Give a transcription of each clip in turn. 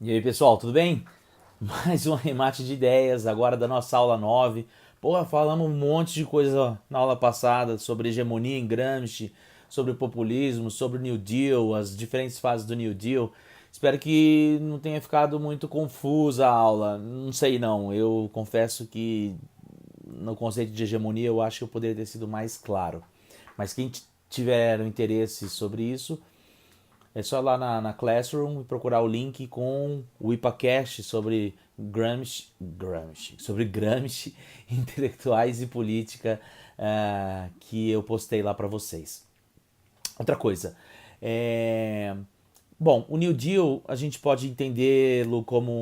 E aí, pessoal, tudo bem? Mais um remate de ideias agora da nossa aula 9. Porra, falamos um monte de coisa na aula passada sobre hegemonia em Gramsci, sobre populismo, sobre o New Deal, as diferentes fases do New Deal. Espero que não tenha ficado muito confusa a aula. Não sei não. Eu confesso que no conceito de hegemonia eu acho que eu poderia ter sido mais claro. Mas quem tiver um interesse sobre isso, é só ir lá na Classroom e procurar o link com o IPACast sobre sobre Gramsci, intelectuais e política, que eu postei lá para vocês. Outra coisa, é... bom, o New Deal a gente pode entendê-lo como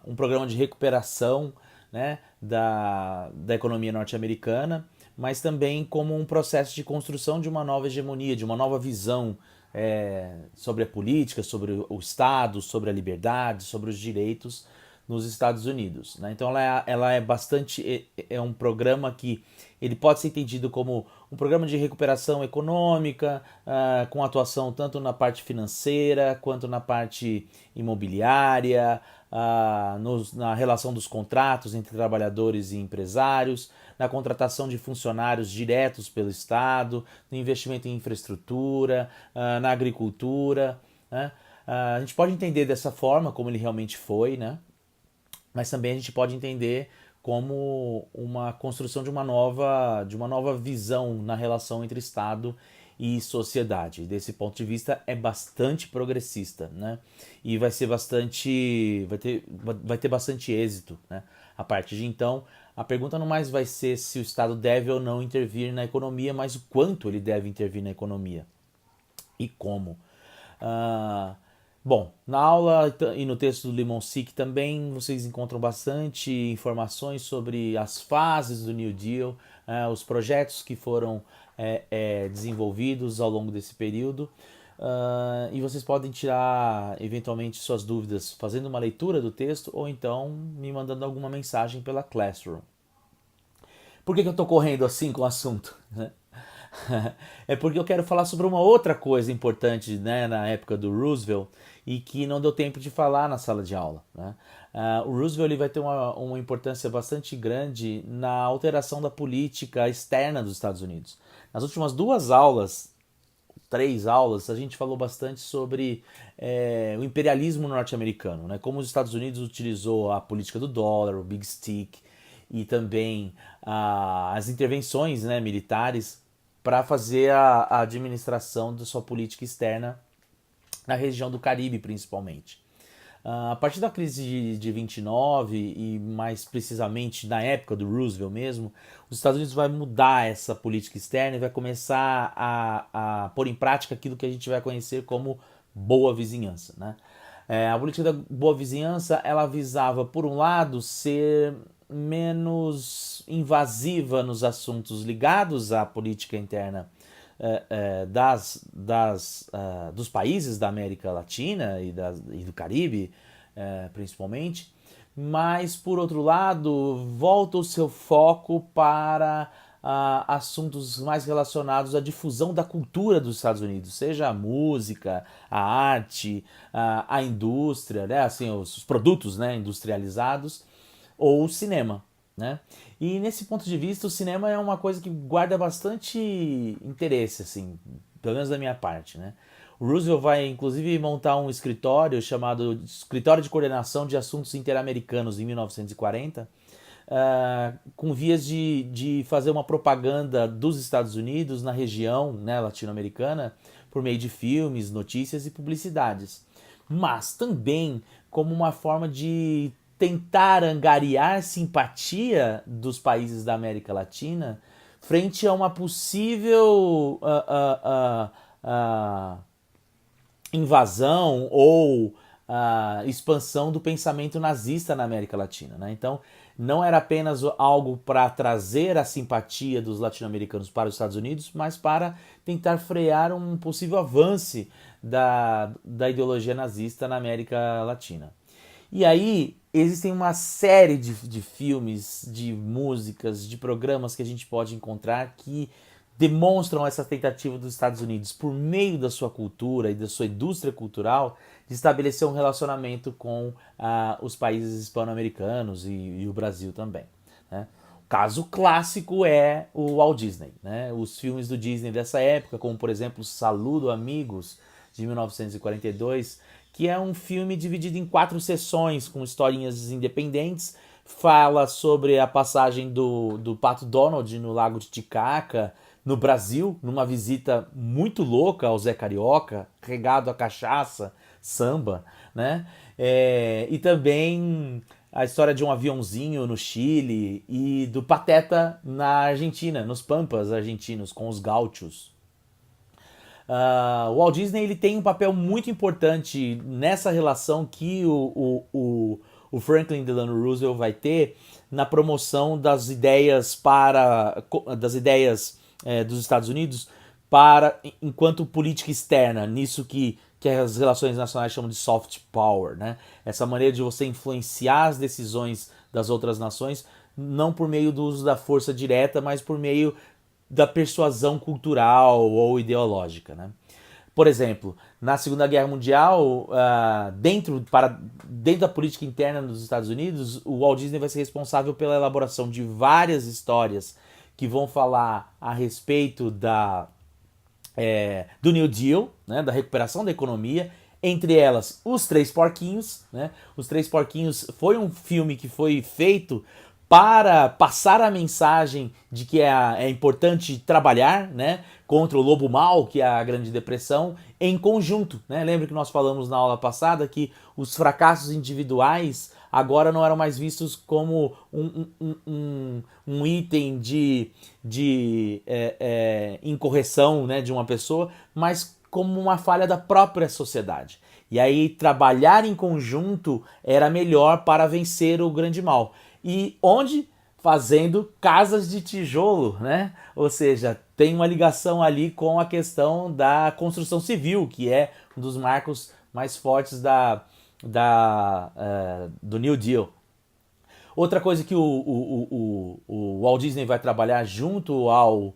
um programa de recuperação, né, da economia norte-americana, mas também como um processo de construção de uma nova hegemonia, de uma nova visão sobre a política, sobre o Estado, sobre a liberdade, sobre os direitos nos Estados Unidos. Né? Então ela é bastante é um programa que ele pode ser entendido como um programa de recuperação econômica, com atuação tanto na parte financeira quanto na parte imobiliária, na relação dos contratos entre trabalhadores e empresários, na contratação de funcionários diretos pelo Estado, no investimento em infraestrutura, na agricultura. Né? A gente pode entender dessa forma como ele realmente foi, né? Mas também a gente pode entender como uma construção de uma nova visão na relação entre Estado e sociedade. Desse ponto de vista é bastante progressista, né? E vai ter bastante êxito, né? A partir de então, a pergunta não mais vai ser se o Estado deve ou não intervir na economia, mas o quanto ele deve intervir na economia e como. Ah, bom, na aula e no texto do Lemon Sick também vocês encontram bastante informações sobre as fases do New Deal, os projetos que foram desenvolvidos ao longo desse período. E vocês podem tirar eventualmente suas dúvidas fazendo uma leitura do texto ou então me mandando alguma mensagem pela Classroom. Por que eu estou correndo assim com o assunto? É porque eu quero falar sobre uma outra coisa importante, né, na época do Roosevelt e que não deu tempo de falar na sala de aula. Né? O Roosevelt ele vai ter uma importância bastante grande na alteração da política externa dos Estados Unidos. Nas últimas duas aulas, três aulas, a gente falou bastante sobre o imperialismo norte-americano, né? Como os Estados Unidos utilizou a política do dólar, o Big Stick, e também as intervenções, né, militares para fazer a administração da sua política externa na região do Caribe, principalmente. A partir da crise de 29 e mais precisamente na época do Roosevelt mesmo, os Estados Unidos vai mudar essa política externa e vai começar a pôr em prática aquilo que a gente vai conhecer como boa vizinhança. Né? A política da boa vizinhança ela visava, por um lado, ser menos invasiva nos assuntos ligados à política interna dos países da América Latina e do Caribe, principalmente, mas por outro lado, volta o seu foco para assuntos mais relacionados à difusão da cultura dos Estados Unidos, seja a música, a arte, a indústria, né, assim, os produtos, né, industrializados, ou o cinema. Né? E nesse ponto de vista, o cinema é uma coisa que guarda bastante interesse, assim, pelo menos da minha parte. Né? O Roosevelt vai inclusive montar um escritório chamado Escritório de Coordenação de Assuntos Interamericanos em 1940, com vias de fazer uma propaganda dos Estados Unidos na região, né, latino-americana por meio de filmes, notícias e publicidades. Mas também como uma forma de tentar angariar simpatia dos países da América Latina frente a uma possível invasão ou expansão do pensamento nazista na América Latina. Né? Então, não era apenas algo para trazer a simpatia dos latino-americanos para os Estados Unidos, mas para tentar frear um possível avanço da ideologia nazista na América Latina. E aí existem uma série de filmes, de músicas, de programas que a gente pode encontrar que demonstram essa tentativa dos Estados Unidos, por meio da sua cultura e da sua indústria cultural, de estabelecer um relacionamento com os países hispano-americanos e o Brasil também. Né? O caso clássico é o Walt Disney. Né? Os filmes do Disney dessa época, como por exemplo Saludo Amigos, de 1942, que é um filme dividido em 4 sessões, com historinhas independentes, fala sobre a passagem do Pato Donald no Lago Titicaca, no Brasil, numa visita muito louca ao Zé Carioca, regado a cachaça, samba, né? E também a história de um aviãozinho no Chile e do Pateta na Argentina, nos Pampas argentinos, com os gaúchos. O Walt Disney ele tem um papel muito importante nessa relação que o Franklin Delano Roosevelt vai ter na promoção das ideias dos Estados Unidos para enquanto política externa, nisso que as relações nacionais chamam de soft power, né? Essa maneira de você influenciar as decisões das outras nações, não por meio do uso da força direta, mas por meio da persuasão cultural ou ideológica. Né? Por exemplo, na Segunda Guerra Mundial, dentro da política interna dos Estados Unidos, o Walt Disney vai ser responsável pela elaboração de várias histórias que vão falar a respeito do New Deal, né, da recuperação da economia, entre elas Os Três Porquinhos. Né? Os Três Porquinhos foi um filme que foi feito para passar a mensagem de que é importante trabalhar, né, contra o lobo mau, que é a Grande Depressão, em conjunto. Né? Lembra que nós falamos na aula passada que os fracassos individuais agora não eram mais vistos como um item de incorreção, né, de uma pessoa, mas como uma falha da própria sociedade. E aí trabalhar em conjunto era melhor para vencer o grande mal. E onde? Fazendo casas de tijolo, né? Ou seja, tem uma ligação ali com a questão da construção civil, que é um dos marcos mais fortes do New Deal. Outra coisa que o Walt Disney vai trabalhar junto ao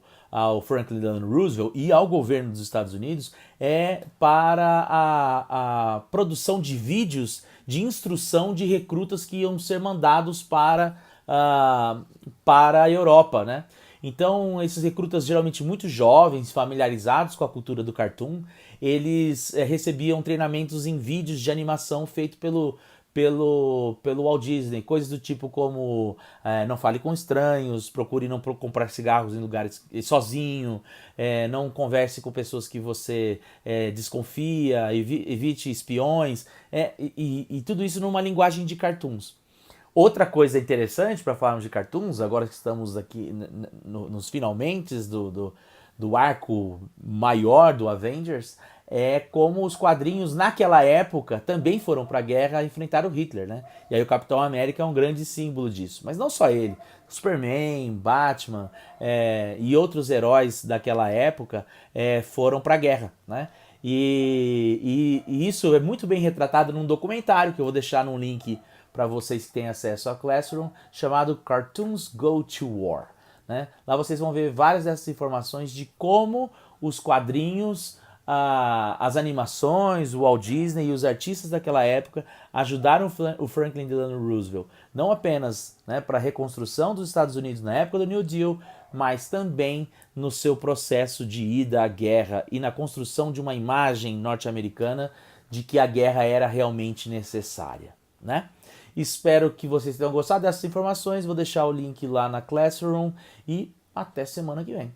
Franklin Delano Roosevelt e ao governo dos Estados Unidos é para a produção de vídeos de instrução de recrutas que iam ser mandados para a Europa, né? Então, esses recrutas geralmente muito jovens, familiarizados com a cultura do cartoon, eles recebiam treinamentos em vídeos de animação feito pelo Walt Disney, coisas do tipo como não fale com estranhos, procure não comprar cigarros em lugares sozinho, não converse com pessoas que você desconfia, evite espiões, e tudo isso numa linguagem de cartoons. Outra coisa interessante para falarmos de cartoons, agora que estamos aqui nos finalmentes do arco maior do Avengers, é como os quadrinhos naquela época também foram para a guerra enfrentar o Hitler, né? E aí o Capitão América é um grande símbolo disso. Mas não só ele, Superman, Batman e outros heróis daquela época foram para a guerra, né? E isso é muito bem retratado num documentário que eu vou deixar num link para vocês que têm acesso ao Classroom, chamado Cartoons Go to War. Né? Lá vocês vão ver várias dessas informações de como os quadrinhos, as animações, o Walt Disney e os artistas daquela época ajudaram o Franklin Delano Roosevelt, não apenas, né, para a reconstrução dos Estados Unidos na época do New Deal, mas também no seu processo de ida à guerra e na construção de uma imagem norte-americana de que a guerra era realmente necessária. Né? Espero que vocês tenham gostado dessas informações. Vou deixar o link lá na Classroom e até semana que vem.